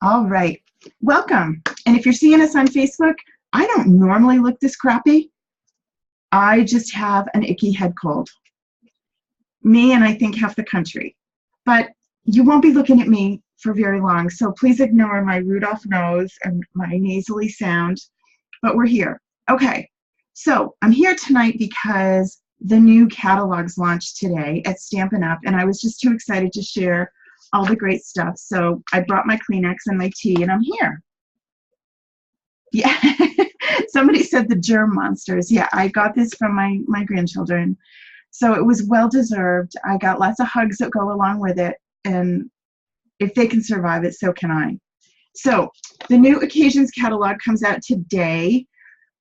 All right, welcome. And if you're seeing us on Facebook, I don't normally look this crappy. I just have an icky head cold. Me and I think half the country. But you won't be looking at me for very long, so please ignore my Rudolph nose and my nasally sound, but we're here. Okay, so I'm here tonight because the new catalogs launched today at Stampin' Up, and I was just too excited to share all the great stuff. So I brought my Kleenex and my tea, and I'm here. Yeah, somebody said the germ monsters. Yeah, I got this from my grandchildren. So it was well-deserved. I got lots of hugs that go along with it, and if they can survive it, so can I. So the new occasions catalog comes out today.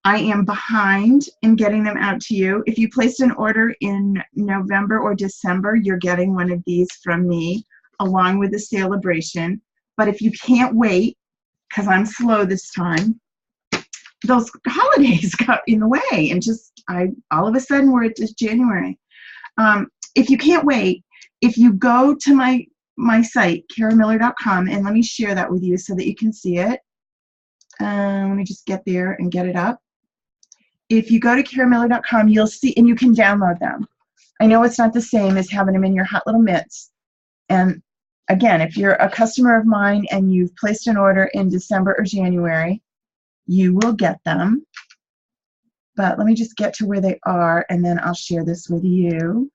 I am behind in getting them out to you. If you placed an order in November or December, you're getting one of these from me, along with the Salebration. But if you can't wait, because I'm slow this time, those holidays got in the way, and all of a sudden we're at this January. If you can't wait, if you go to my site, karamiller.com, and let me share that with you so that you can see it. Let me just get there and get it up. If you go to karamiller.com, you'll see, and you can download them. I know it's not the same as having them in your hot little mitts. And again, if you're a customer of mine and you've placed an order in December or January, you will get them. But let me just get to where they are, and then I'll share this with you.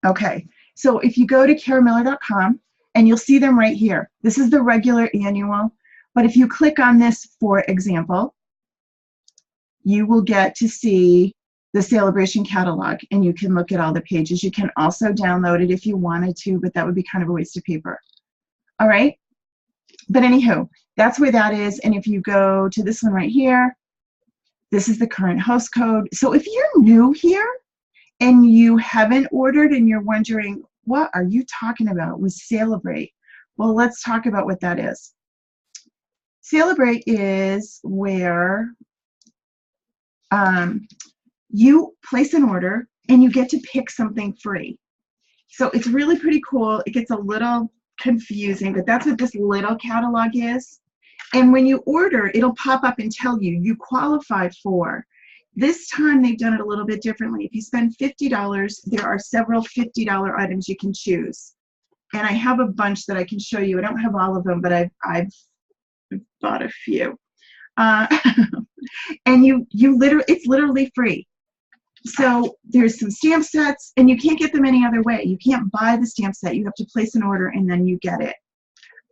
Okay, so if you go to karamiller.com, and you'll see them right here. This is the regular annual, but if you click on this, for example, you will get to see the Salebration catalog, and you can look at all the pages. You can also download it if you wanted to, but that would be kind of a waste of paper. All right, but anywho, that's where that is. And if you go to this one right here, this is the current host code. So if you're new here and you haven't ordered and you're wondering, what are you talking about with Celebrate? Well, let's talk about what that is. Celebrate is where you place an order and you get to pick something free. So it's really pretty cool. It gets a little confusing, but that's what this little catalog is. And when you order, it'll pop up and tell you, you qualify for. This time they've done it a little bit differently. If you spend $50, there are several $50 items you can choose. And I have a bunch that I can show you. I don't have all of them, but I've bought a few. And it's literally free. So there's some stamp sets, and you can't get them any other way. You can't buy the stamp set. You have to place an order, and then you get it.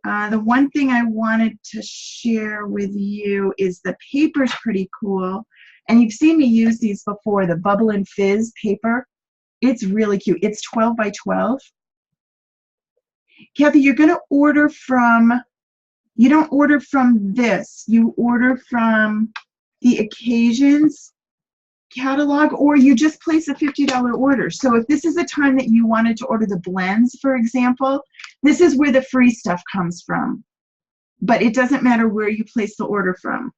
The one thing I wanted to share with you is the paper's pretty cool. And you've seen me use these before, the Bubble and Fizz paper. It's really cute. It's 12 by 12. Kathy, you're going to order from, you don't order from this. You order from the Occasions catalog, or you just place a $50 order. So if this is a time that you wanted to order the blends, for example, this is where the free stuff comes from. But it doesn't matter where you place the order from.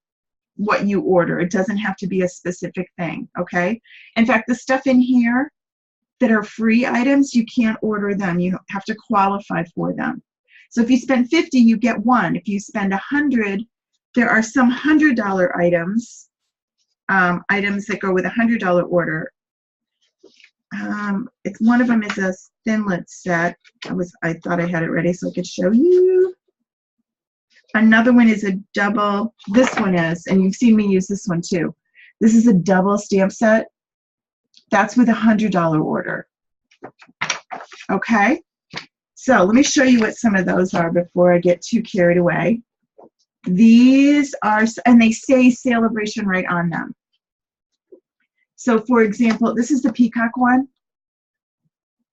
What you order. It doesn't have to be a specific thing, okay? In fact, the stuff in here that are free items, you can't order them. You have to qualify for them. So if you spend $50, you get one. If you spend $100, there are some $100 items, items that go with a $100 order. One of them is a thinlet set. I thought I had it ready so I could show you. Another one is a double, this one is, and you've seen me use this one too. This is a double stamp set. That's with a $100 order. Okay, so let me show you what some of those are before I get too carried away. These are, and they say Salebration right on them. So for example, this is the peacock one.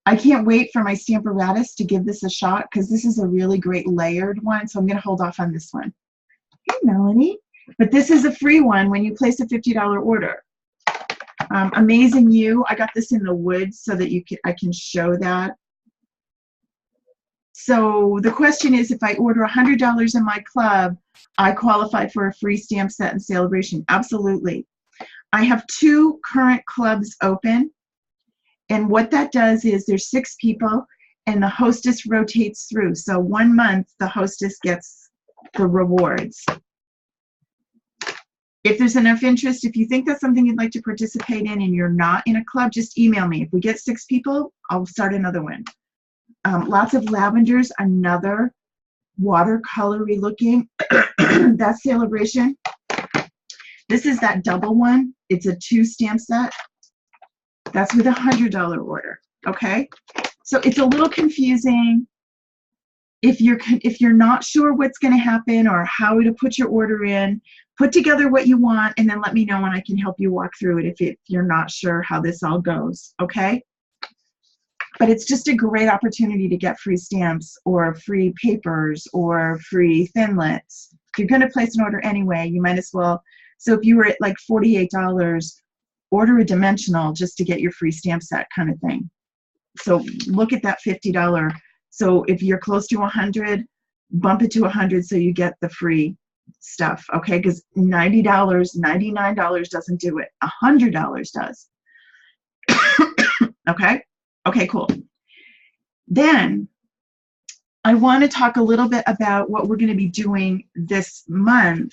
I can't wait for my Stamparatus to give this a shot, because this is a really great layered one, so I'm going to hold off on this one. Hey, Melanie. But this is a free one when you place a $50 order. Amazing You. I got this in the wood so that I can show that. So the question is, if I order $100 in my club, I qualify for a free stamp set and Salebration. Absolutely. I have 2 current clubs open. And what that does is there's 6 people and the hostess rotates through. So 1 month, the hostess gets the rewards. If there's enough interest, if you think that's something you'd like to participate in and you're not in a club, just email me. If we get 6 people, I'll start another one. Lots of lavenders, another watercolory looking. That's Salebration. This is that double one. It's a 2 stamp set. That's with a $100 order. Okay, so it's a little confusing. If you're not sure what's going to happen or how to put your order in, put together what you want and then let me know and I can help you walk through it if you're not sure how this all goes. Okay. But it's just a great opportunity to get free stamps or free papers or free Thinlits. If you're going to place an order anyway, you might as well. So if you were at like $48, order a dimensional just to get your free stamp set kind of thing. So look at that $50. So if you're close to 100, bump it to 100 so you get the free stuff, okay? Because $90, $99 doesn't do it. $100 does. Okay? Okay, cool. Then I want to talk a little bit about what we're going to be doing this month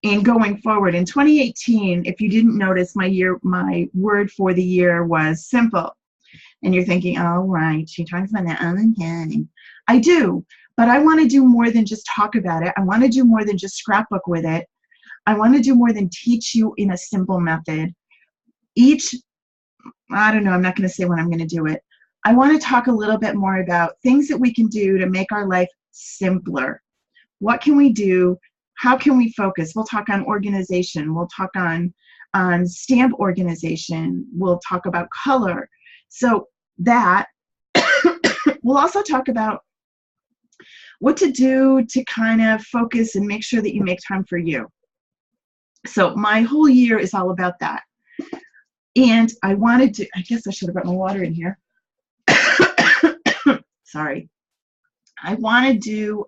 and going forward. In 2018, if you didn't notice, my word for the year was simple. And you're thinking, oh, right, she talks about that all the time. I do, but I want to do more than just talk about it. I want to do more than just scrapbook with it. I want to do more than teach you in a simple method. I don't know, I'm not going to say when I'm going to do it. I want to talk a little bit more about things that we can do to make our life simpler. What can we do? How can we focus? We'll talk on organization. We'll talk on stamp organization. We'll talk about color. So that we'll also talk about what to do to kind of focus and make sure that you make time for you. So my whole year is all about that. And I wanted to, I guess I should have brought my water in here. Sorry. I want to do,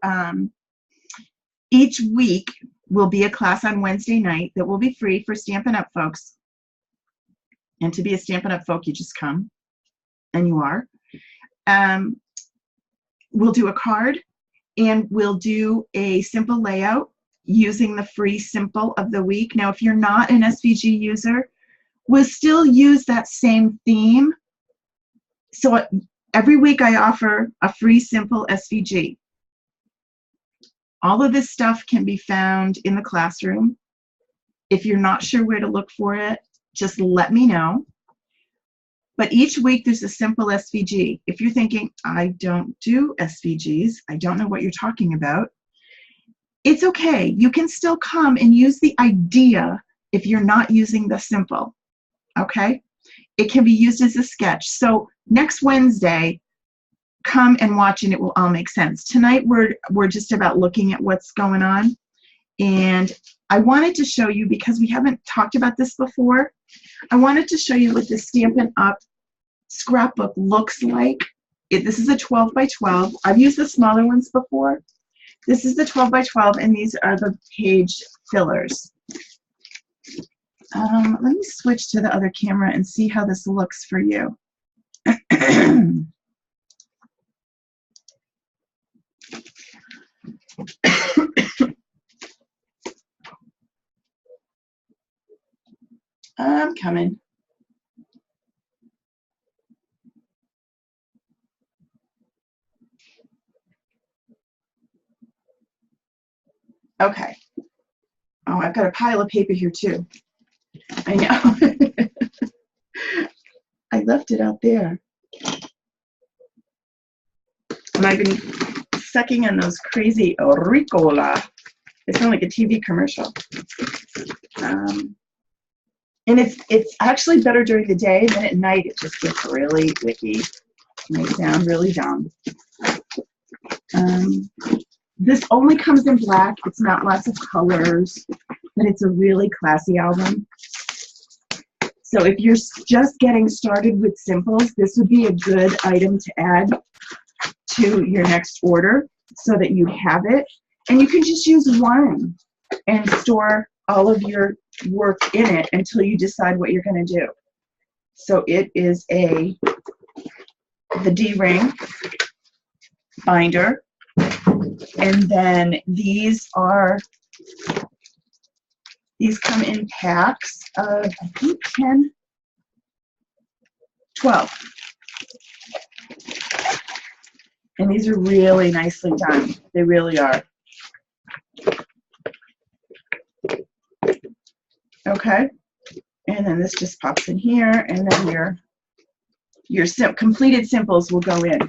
each week will be a class on Wednesday night that will be free for Stampin' Up! Folks. And to be a Stampin' Up! Folk, you just come. And you are. We'll do a card and we'll do a simple layout using the free simple of the week. Now, if you're not an SVG user, we'll still use that same theme. So every week I offer a free simple SVG. All of this stuff can be found in the classroom. If you're not sure where to look for it, just let me know. But each week there's a simple SVG. If you're thinking, I don't do SVGs, I don't know what you're talking about, it's okay. You can still come and use the idea if you're not using the simple, okay? It can be used as a sketch. So next Wednesday, come and watch and it will all make sense. Tonight we're just about looking at what's going on. And I wanted to show you, because we haven't talked about this before, I wanted to show you what the Stampin' Up! Scrapbook looks like. This is a 12 by 12. I've used the smaller ones before. This is the 12 by 12, and these are the page fillers. Let me switch to the other camera and see how this looks for you. I'm coming. Okay. Oh, I've got a pile of paper here too. I know. I left it out there. And I've been sucking on those crazy Ricola. They sound like a TV commercial. And it's actually better during the day, then at night it just gets really icky. And they sound really dumb. This only comes in black. It's not lots of colors, but it's a really classy album. So if you're just getting started with simples, this would be a good item to add to your next order so that you have it. And you can just use one and store all of your work in it until you decide what you're going to do. So it is a the D-ring binder, and then these come in packs of, I think, 10, 12. And these are really nicely done. They really are. Okay. And then this just pops in here, and then your completed simples will go in.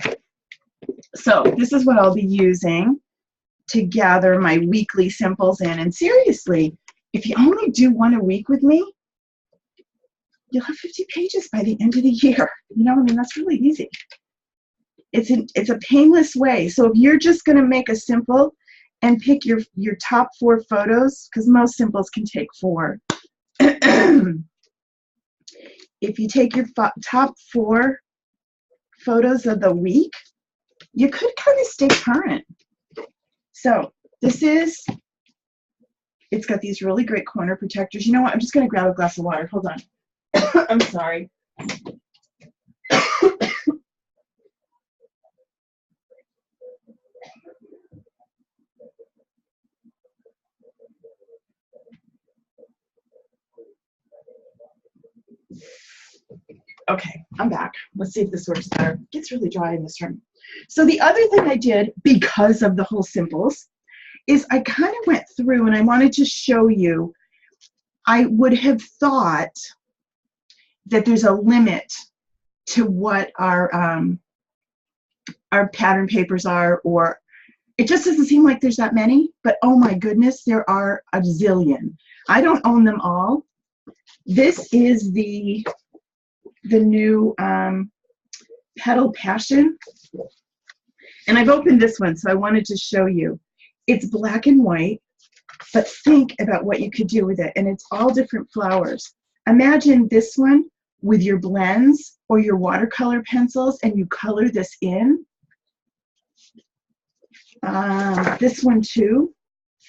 So this is what I'll be using to gather my weekly simples in. And seriously, if you only do one a week with me, you'll have 50 pages by the end of the year. You know, I mean, that's really easy. It's a painless way. So if you're just going to make a simple and pick your top 4 photos, because most simples can take 4. If you take your top 4 photos of the week, you could kind of stay current. So it's got these really great corner protectors. You know what? I'm just going to grab a glass of water. Hold on. I'm sorry. Okay, I'm back. Let's see if this works better. It gets really dry in this room. So the other thing I did, because of the whole simples, is I kind of went through and I wanted to show you, I would have thought that there's a limit to what our pattern papers are, or it just doesn't seem like there's that many, but oh my goodness, there are a zillion. I don't own them all. This is the new Petal Passion, and I've opened this one, so I wanted to show you. It's black and white, but think about what you could do with it, and it's all different flowers. Imagine this one with your blends or your watercolor pencils, and you color this in. This one too.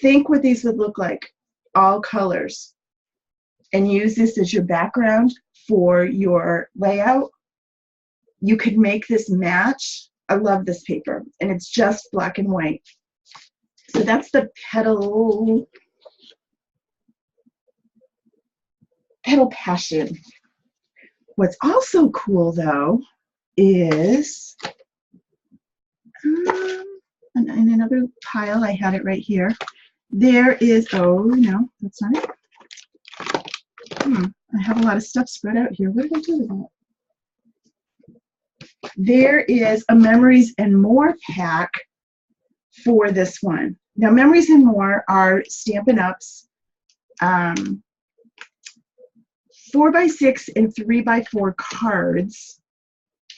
Think what these would look like, all colors, and use this as your background for your layout. You could make this match. I love this paper, and it's just black and white. So that's the Petal Passion. What's also cool though is in another pile, I had it right here. There is, oh no, that's not it. I have a lot of stuff spread out here. What did I do with that? There is a Memories and More pack for this one. Now, Memories and More are Stampin' Up's 4x6 and 3x4 cards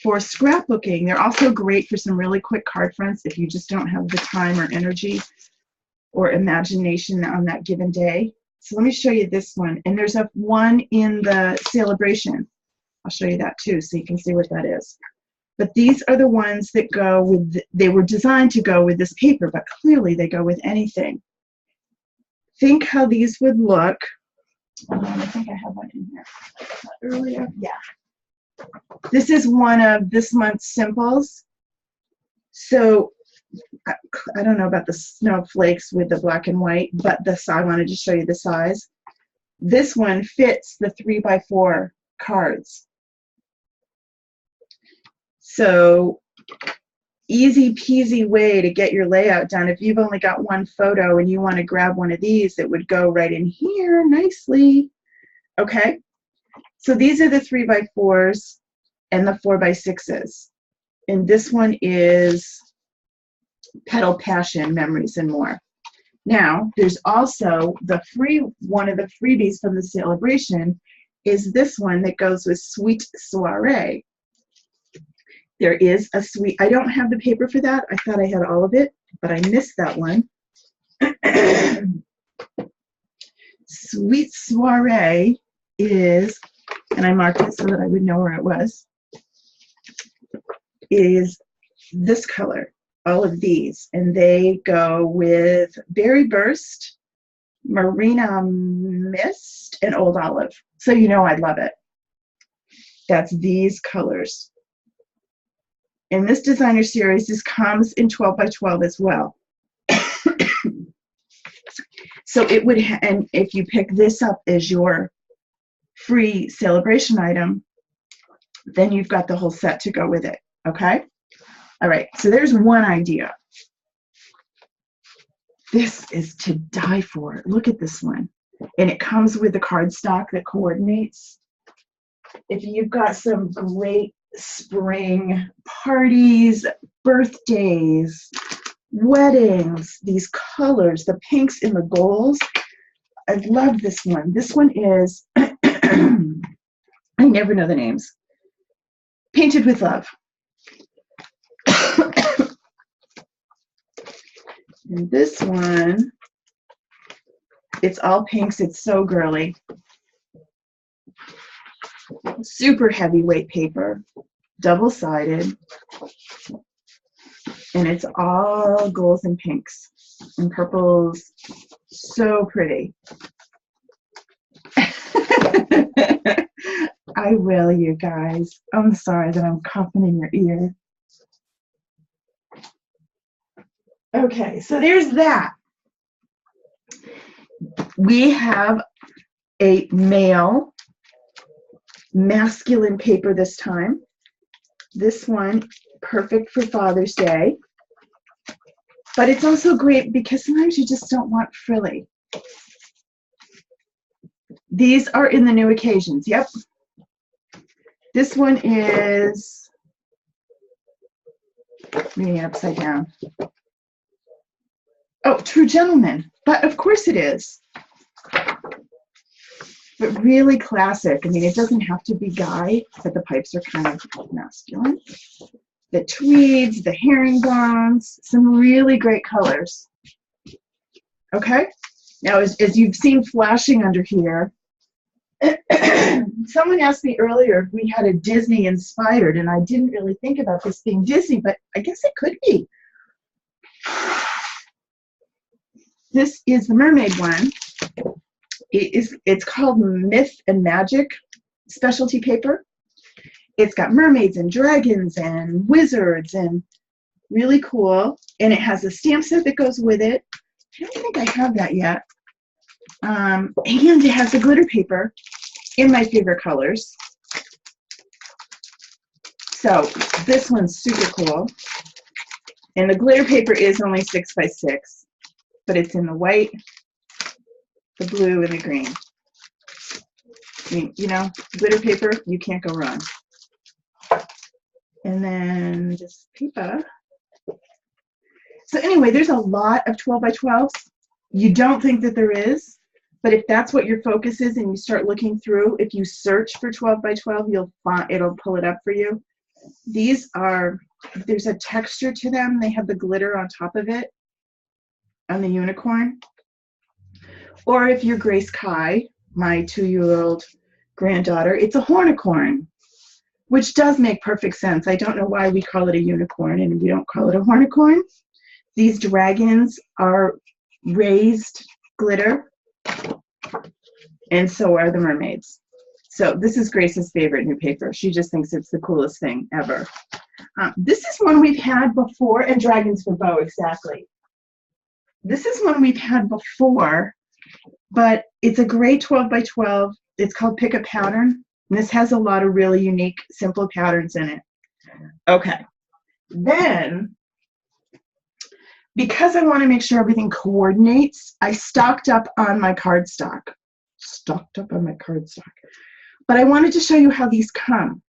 for scrapbooking. They're also great for some really quick card fronts if you just don't have the time or energy or imagination on that given day. So let me show you this one. And there's one in the Salebration. I'll show you that too so you can see what that is. But these are the ones that go with, they were designed to go with this paper, but clearly they go with anything. Think how these would look. I think I have one in here earlier. Yeah. This is one of this month's simples. So I don't know about the snowflakes with the black and white, but I wanted to show you the size. This one fits the 3x4 cards. So easy peasy way to get your layout done. If you've only got one photo and you want to grab one of these, it would go right in here nicely. Okay, so these are the 3x4s and the 4x6s. And this one is Petal Passion, Memories and More. Now, there's also one of the freebies from the Salebration is this one that goes with Sweet Soiree. There is a sweet, I don't have the paper for that. I thought I had all of it, but I missed that one. Sweet Soiree is, and I marked it so that I would know where it was, is this color, all of these. And they go with Berry Burst, Marina Mist, and Old Olive. So you know I love it. That's these colors. In this designer series, this comes in 12 by 12 as well. So it would, and if you pick this up as your free Salebration item, then you've got the whole set to go with it, okay? All right, so there's one idea. This is to die for. Look at this one. And it comes with the cardstock that coordinates. If you've got some great spring parties, birthdays, weddings, these colors, the pinks and the golds, I love this one. This one is, I never know the names, Painted with Love. And this one, it's all pinks. It's so girly. Super heavyweight paper, double-sided, and it's all golds and pinks and purples. So pretty. I will, you guys. I'm sorry that I'm coughing in your ear. Okay, so there's that. We have a male, masculine paper this time. This one, perfect for Father's Day. But it's also great because sometimes you just don't want frilly. These are in the new occasions. Yep. This one is, reading it upside down. Oh, True Gentleman. But of course it is. But really classic. I mean, it doesn't have to be guy, but the pipes are kind of masculine. The tweeds, the herringbones, some really great colors. Okay? Now, as you've seen flashing under here, someone asked me earlier if we had a Disney inspired, and I didn't really think about this being Disney, but I guess it could be. This is the mermaid one. It's called Myth and Magic specialty paper. It's got mermaids and dragons and wizards and really cool. And it has a stamp set that goes with it. I don't think I have that yet. And it has the glitter paper in my favorite colors. So this one's super cool. And the glitter paper is only 6 by 6, but it's in the white, the blue, and the green. I mean, you know, glitter paper, you can't go wrong. And then this paper. So anyway, there's a lot of 12 by 12s. You don't think that there is, but if that's what your focus is and you start looking through, if you search for 12 by 12, you'll find, it'll pull it up for you. These are, there's a texture to them. They have the glitter on top of it, on the unicorn. Or if you're Grace Kai, my 2-year-old granddaughter, it's a hornicorn, which does make perfect sense. I don't know why we call it a unicorn and we don't call it a hornicorn. These dragons are raised glitter, and so are the mermaids. So this is Grace's favorite new paper. She just thinks it's the coolest thing ever. This is one we've had before, and Dragons for Beau, exactly. This is one we've had before, but it's a great 12 by 12. It's called Pick a Pattern. And this has a lot of really unique, simple patterns in it. Okay. Then, because I want to make sure everything coordinates, I stocked up on my cardstock. But I wanted to show you how these come.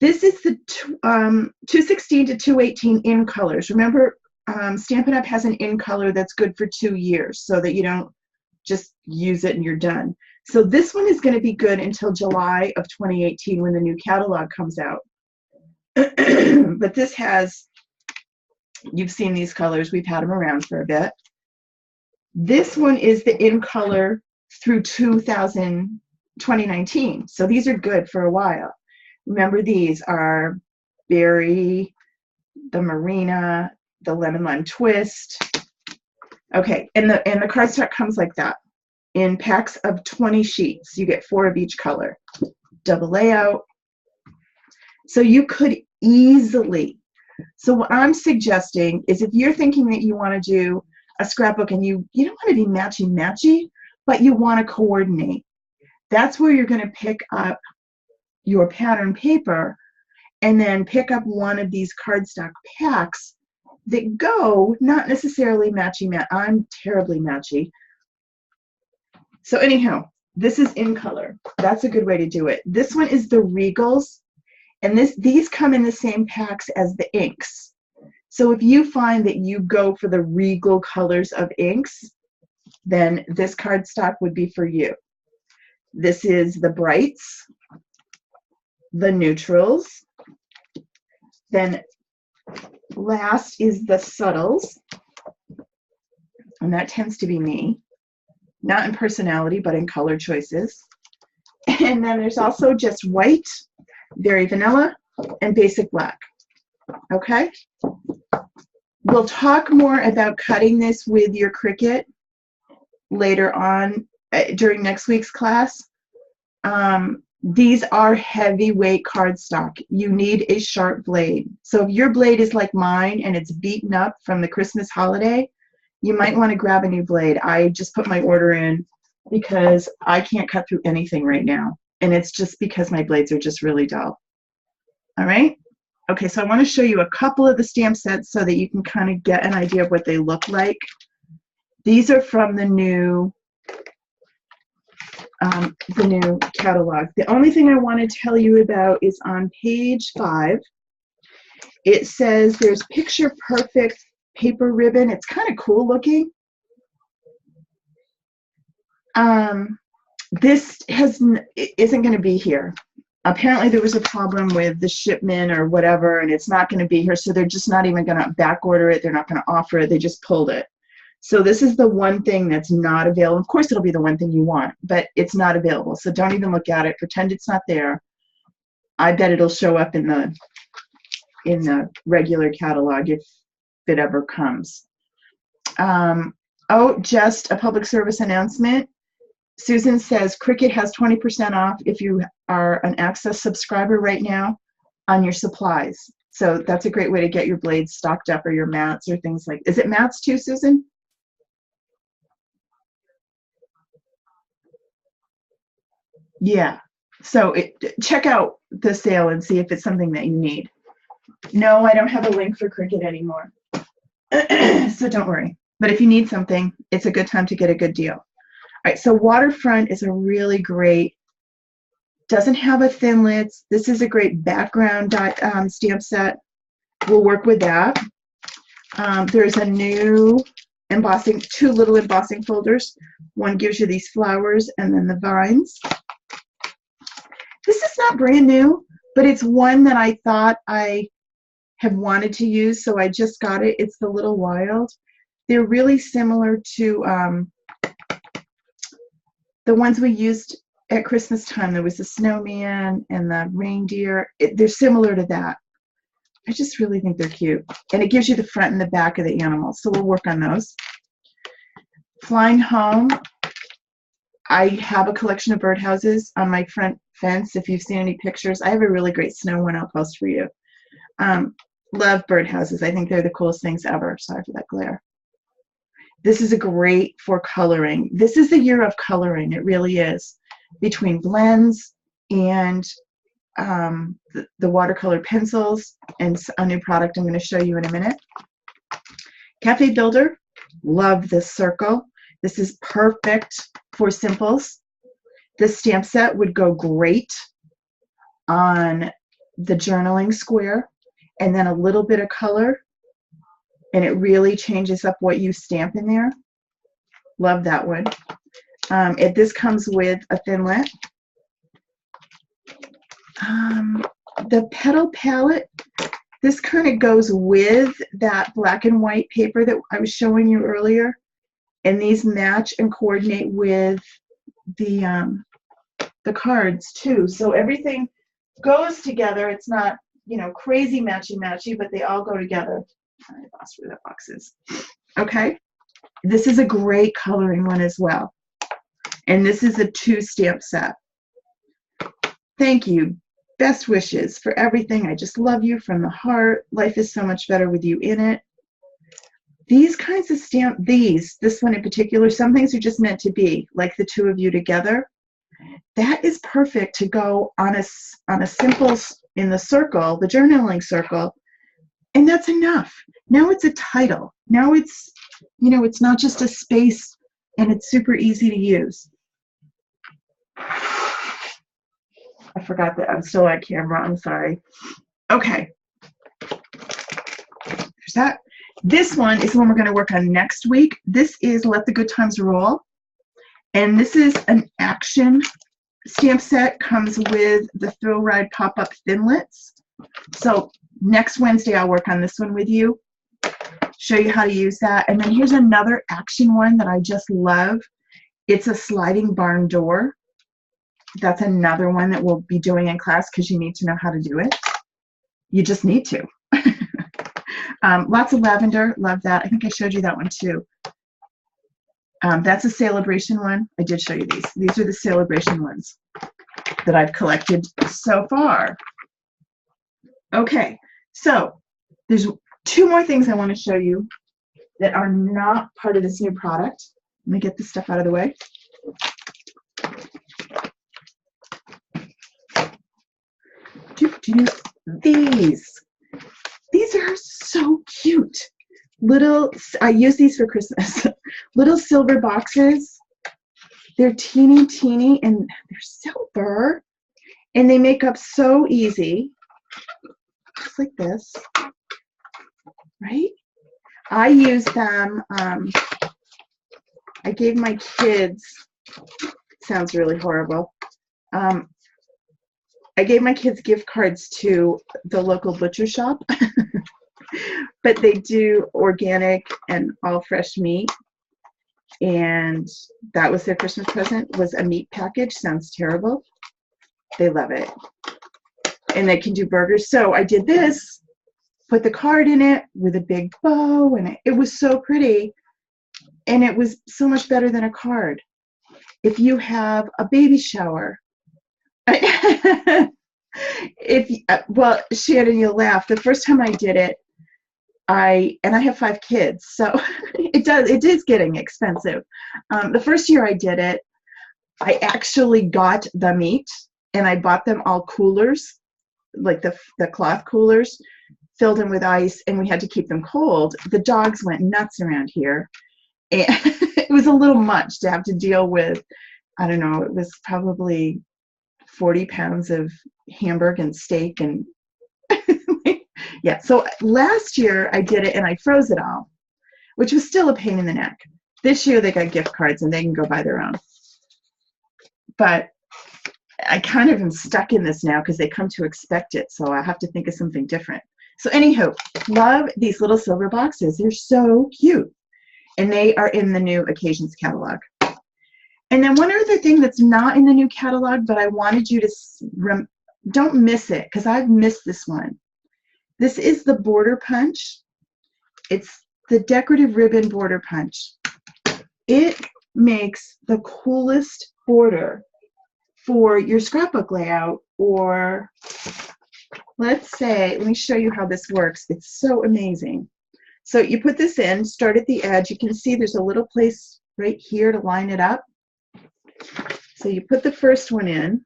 This is the 216 to 218 in colors. Remember, Stampin' Up! Has an in color that's good for 2 years so that you don't just use it and you're done. So this one is going to be good until July of 2018 when the new catalog comes out. But this has, you've seen these colors, we've had them around for a bit. This one is the in color through 2019. So these are good for a while. Remember, these are Berry, the Marina, the Lemon Lime Twist. Okay, and the cardstock comes like that in packs of 20 sheets. You get 4 of each color. Double layout. So you could easily So what I'm suggesting is if you're thinking that you want to do a scrapbook and you don't want to be matchy-matchy, but you want to coordinate, that's where you're going to pick up your pattern paper and then pick up one of these cardstock packs that go not necessarily matchy-match. I'm terribly matchy. So anyhow, this is in color. That's a good way to do it. This one is the Regals, and these come in the same packs as the inks. So if you find that you go for the Regal colors of inks, then this cardstock would be for you. This is the Brights, the Neutrals, then last is the Subtles, and that tends to be me, not in personality, but in color choices. And then there's also just white, very vanilla, and basic black. Okay? We'll talk more about cutting this with your Cricut later on during next week's class. These are heavyweight cardstock. You need a sharp blade. So if your blade is like mine and it's beaten up from the Christmas holiday, you might want to grab a new blade. I just put my order in because I can't cut through anything right now. And it's just because my blades are just really dull. All right? Okay, so I want to show you a couple of the stamp sets so that you can kind of get an idea of what they look like. These are from the new catalog. The only thing I want to tell you about is on page 5. It says there's Picture Perfect paper ribbon. It's kind of cool looking. This isn't going to be here. Apparently there was a problem with the shipment or whatever, and it's not going to be here, so they're just not even going to back order it. They're not going to offer it. They just pulled it. So this is the one thing that's not available. Of course, it'll be the one thing you want, but it's not available. So don't even look at it. Pretend it's not there. I bet it'll show up in the regular catalog if it ever comes. Oh, just a public service announcement. Susan says Cricut has 20% off if you are an Access subscriber right now on your supplies. So that's a great way to get your blades stocked up, or your mats or things like. Is it mats too, Susan? Yeah. So check out the sale and see if it's something that you need. No, I don't have a link for Cricut anymore. So don't worry. But if you need something, it's a good time to get a good deal. All right, so Waterfront is a really great, doesn't have a thin lids. This is a great background stamp set. We'll work with that. There's a new embossing, 2 little embossing folders. One gives you these flowers and then the vines. This is not brand new, but it's one that I thought I have wanted to use, so I just got it. It's the Little Wild. They're really similar to the ones we used at Christmas time. There was the snowman and the reindeer. They're similar to that. I just really think they're cute. And it gives you the front and the back of the animals, so we'll work on those. Flying Home. I have a collection of birdhouses on my front fence. If you've seen any pictures, I have a really great snow one I'll post for you. Love birdhouses. I think they're the coolest things ever. Sorry for that glare. This is a great for coloring. This is the year of coloring. It really is. Between blends and the watercolor pencils and a new product I'm going to show you in a minute. Cafe Builder. Love this circle. This is perfect for simples. This stamp set would go great on the journaling square, and then a little bit of color, and it really changes up what you stamp in there. Love that one. This comes with a thinlet. The Petal Palette, this kind of goes with that black and white paper that I was showing you earlier, and these match and coordinate with the cards too. So everything goes together. It's not, you know, crazy matchy-matchy, but they all go together. I lost where that box is. Okay, this is a great coloring one as well. And this is a 2 stamp set. Thank you, Best wishes for everything. I just love you from the heart. Life is so much better with you in it. These kinds of this one in particular, some things are just meant to be, like the two of you together. That is perfect to go on a simple, in the circle, the journaling circle, and that's enough. Now it's a title. Now it's, it's not just a space, and it's super easy to use. I forgot that I'm still on camera. I'm sorry. Okay. There's that. This one is the one we're going to work on next week. This is Let the Good Times Roll. And this is an action stamp set. Comes with the Thrill Ride pop-up thinlits. So next Wednesday, I'll work on this one with you. Show you how to use that. And then here's another action one that I just love. It's a sliding barn door. That's another one that we'll be doing in class because you need to know how to do it. You just need to. Lots of lavender. Love that. I think I showed you that one too. That's a Salebration one. I did show you these. These are the Salebration ones that I've collected so far. Okay, so there's two more things I want to show you that are not part of this new product. Let me get this stuff out of the way. These are so cute. I use these for Christmas. Little silver boxes. They're teeny, and they're silver. And they make up so easy. Just like this. Right? I use them. I gave my kids, sounds really horrible. I gave my kids gift cards to the local butcher shop, but they do organic and all fresh meat. And that was their Christmas present, was a meat package. Sounds terrible. They love it. And they can do burgers. So I did this, put the card in it with a big bow, and it was so pretty. And it was so much better than a card. If you have a baby shower, well, Shannon, you'll laugh. The first time I did it, I have 5 kids, so it is getting expensive. The first year I did it, I actually got the meat, and I bought them all coolers, like the cloth coolers, filled them with ice, and we had to keep them cold. The dogs went nuts around here, and it was a little much to have to deal with. I don't know, it was probably 40 pounds of hamburger and steak, and yeah. So last year I did it and I froze it all, which was still a pain in the neck. This year they got gift cards and they can go buy their own. But I kind of am stuck in this now because they come to expect it, so I have to think of something different. So anywho, love these little silver boxes. They're so cute. And they are in the new Occasions catalog. And then one other thing that's not in the new catalog, but I wanted you to, don't miss it, because I've missed this one. This is the border punch. It's the decorative ribbon border punch. It makes the coolest border for your scrapbook layout, or let's say, let me show you how this works. It's so amazing. So you put this in, start at the edge. You can see there's a little place right here to line it up. So you put the first one in,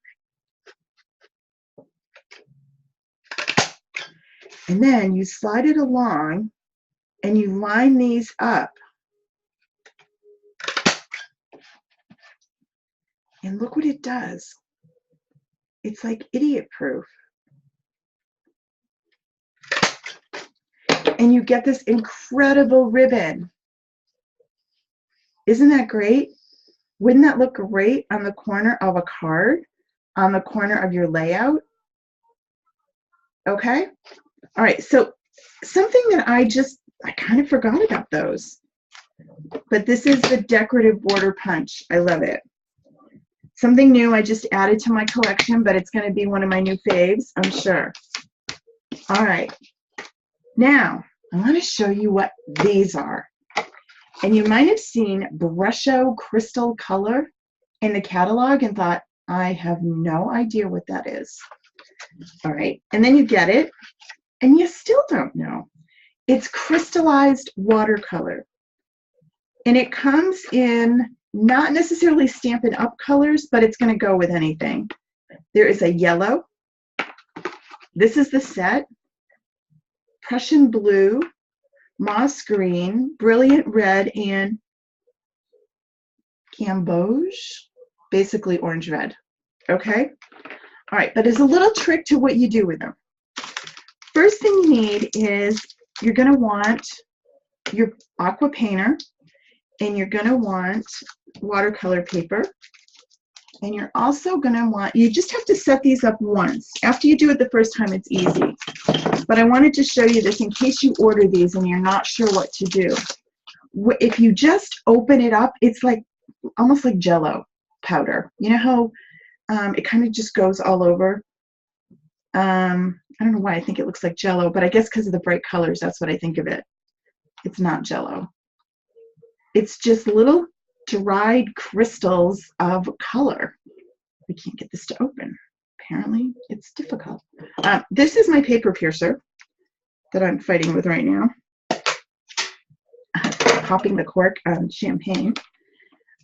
and then you slide it along and you line these up. And look what it does. It's like idiot proof. And you get this incredible ribbon. Isn't that great? Wouldn't that look great on the corner of a card, on the corner of your layout? Okay. All right. So something that I kind of forgot about those, but this is the decorative border punch. I love it. Something new I just added to my collection, but it's going to be one of my new faves, I'm sure. All right. Now, I want to show you what these are. And you might have seen Brusho Crystal Color in the catalog and thought, I have no idea what that is. All right, and then you get it, and you still don't know. It's crystallized watercolor. And it comes in not necessarily Stampin' Up! Colors, but it's going to go with anything. There is a yellow. This is the set. Prussian blue, moss green, brilliant red, and gamboge, basically orange red. Okay? All right, but there's a little trick to what you do with them. First thing you need is you're going to want your aqua painter, and you're going to want watercolor paper, and you're also going to want, you just have to set these up once. After you do it the first time, it's easy. But I wanted to show you this in case you order these and you're not sure what to do. If you just open it up, it's like almost like Jell-O powder. You know how it kind of just goes all over? I don't know why I think it looks like Jell-O, but I guess because of the bright colors, that's what I think of it. It's not Jell-O. It's just little dried crystals of color. We can't get this to open. Apparently, it's difficult. This is my paper piercer that I'm fighting with right now. Popping the cork on champagne.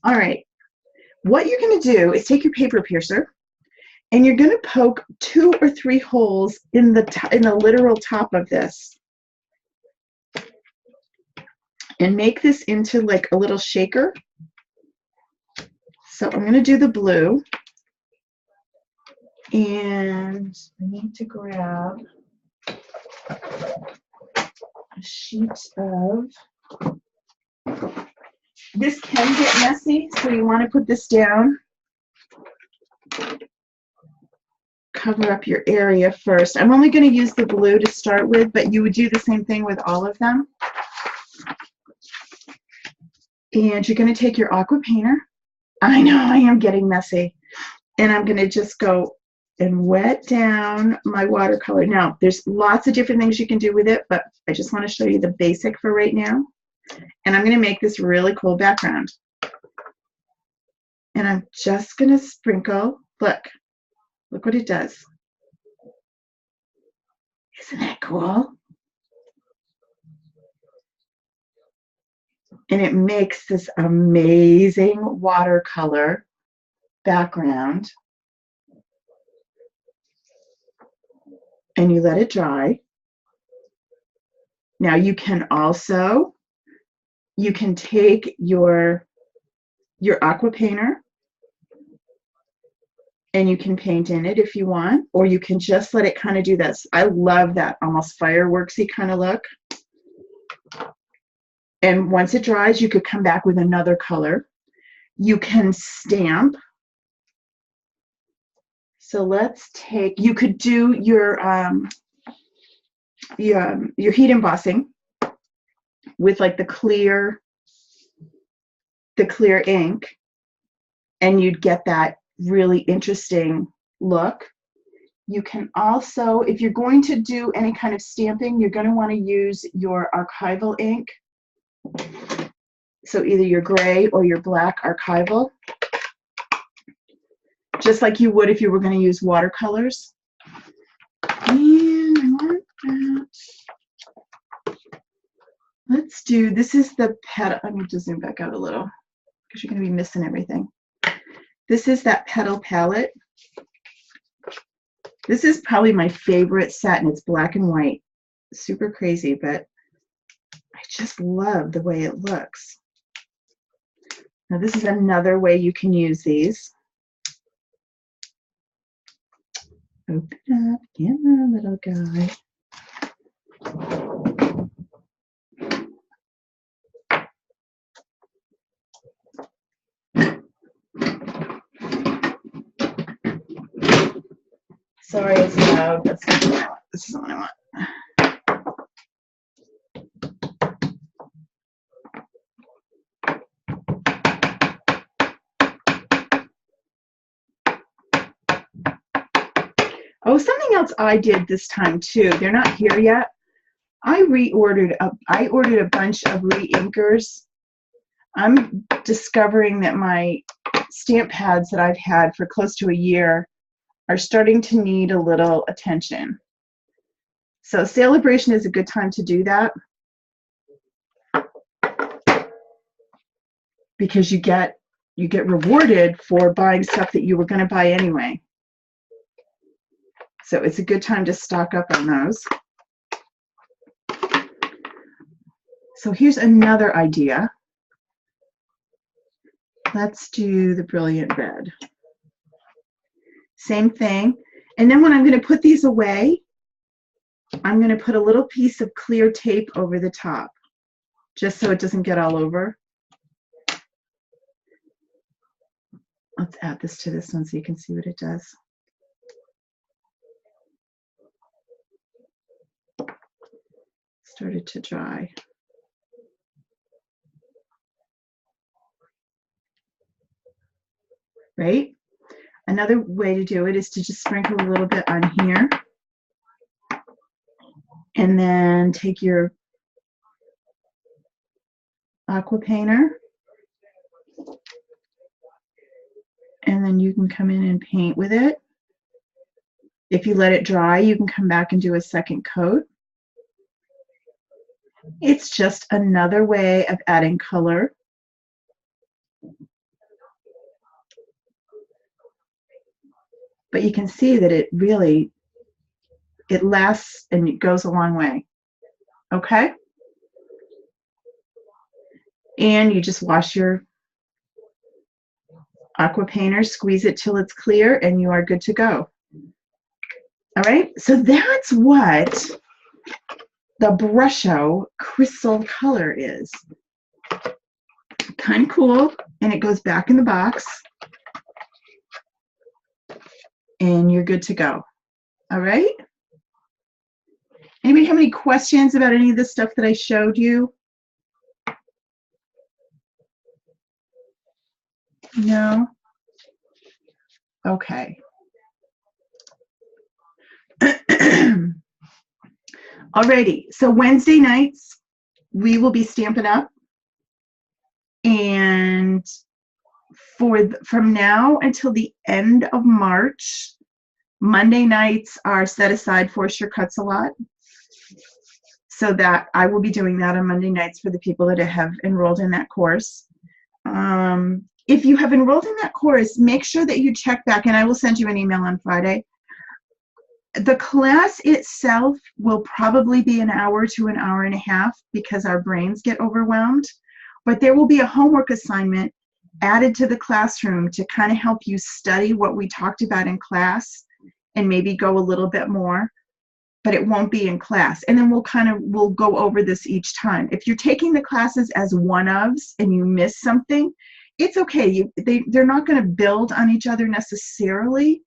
All right. What you're going to do is take your paper piercer, and you're going to poke 2 or 3 holes in the literal top of this, and make this into like a little shaker. So I'm going to do the blue, and I need to grab a sheet of, this can get messy, so you want to put this down, cover up your area first. I'm only going to use the blue to start with, but you would do the same thing with all of them. And you're going to take your aqua painter. I know I am getting messy. And I'm going to just go and wet down my watercolor. Now, there's lots of different things you can do with it, but I just want to show you the basic for right now. And I'm going to make this really cool background. And I'm just going to sprinkle. Look what it does. Isn't that cool? And it makes this amazing watercolor background. And you let it dry. Now you can also, you can take your aqua painter and you can paint in it if you want, or you can just let it kind of do this. I love that almost fireworksy kind of look. And once it dries, you could come back with another color. You can stamp. So let's take, you could do your heat embossing with like the clear ink, and you'd get that really interesting look. You can also, if you're going to do any kind of stamping, you're going to want to use your archival ink. So either your gray or your black archival, just like you would if you were going to use watercolors. And I want that. Let's do, this is the petal. I need to zoom back out a little because you're going to be missing everything. This is that petal palette. This is probably my favorite set, and it's black and white. Super crazy, but I just love the way it looks. Now this is another way you can use these. Open up, camera, little guy. Sorry, it's loud. That's not what I want. This is what I want. Oh, something else I did this time too. They're not here yet. I ordered a bunch of re-inkers. I'm discovering that my stamp pads that I've had for close to a year are starting to need a little attention. So Salebration is a good time to do that because you get rewarded for buying stuff that you were going to buy anyway. So it's a good time to stock up on those. So here's another idea. Let's do the Brilliant Bed. Same thing. And then when I'm going to put these away, I'm going to put a little piece of clear tape over the top, just so it doesn't get all over. Let's add this to this one so you can see what it does. Started to dry. Right? Another way to do it is to just sprinkle a little bit on here. And then take your aqua painter. And then you can come in and paint with it. If you let it dry, you can come back and do a second coat. It's just another way of adding color. But you can see that it really, it lasts and it goes a long way. Okay? And you just wash your aqua painter, squeeze it till it's clear, and you are good to go. All right? So that's what the Brusho crystal color is. Kind of cool, and it goes back in the box. And you're good to go. All right? Anybody have any questions about any of the stuff that I showed you? No? Okay. Alrighty, so Wednesday nights, we will be Stampin' Up. And from now until the end of March, Monday nights are set aside for Sure Cuts a Lot. So that I will be doing that on Monday nights for the people that have enrolled in that course. If you have enrolled in that course, make sure that you check back, and I will send you an email on Friday. The class itself will probably be an hour to an hour and a half because our brains get overwhelmed, but there will be a homework assignment added to the classroom to kind of help you study what we talked about in class and maybe go a little bit more, but it won't be in class. And then we'll go over this each time. If you're taking the classes as one-ofs and you miss something, it's okay. They're not going to build on each other necessarily.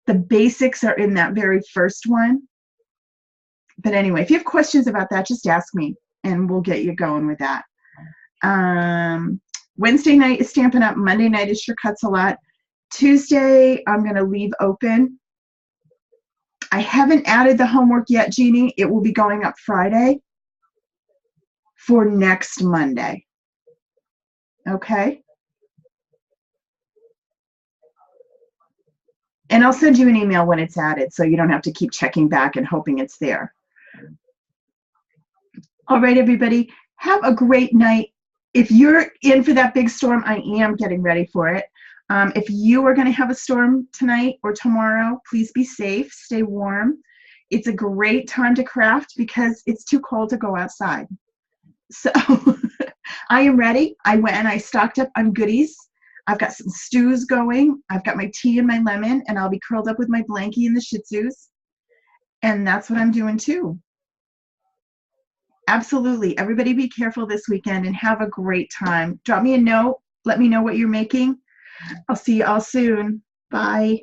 The basics are in that very first one. But anyway, if you have questions about that, just ask me and we'll get you going with that. Wednesday night is Stampin' Up. Monday night is Sure Cuts a Lot. Tuesday, I'm going to leave open. I haven't added the homework yet, Jeannie. It will be going up Friday for next Monday. Okay? And I'll send you an email when it's added so you don't have to keep checking back and hoping it's there. All right, everybody. Have a great night. If you're in for that big storm, I am getting ready for it. If you are going to have a storm tonight or tomorrow, please be safe, stay warm. It's a great time to craft because it's too cold to go outside. So I am ready. I went and I stocked up on goodies. I've got some stews going. I've got my tea and my lemon, and I'll be curled up with my blankie and the Shih Tzus. And that's what I'm doing too. Absolutely. Everybody be careful this weekend and have a great time. Drop me a note. Let me know what you're making. I'll see you all soon. Bye.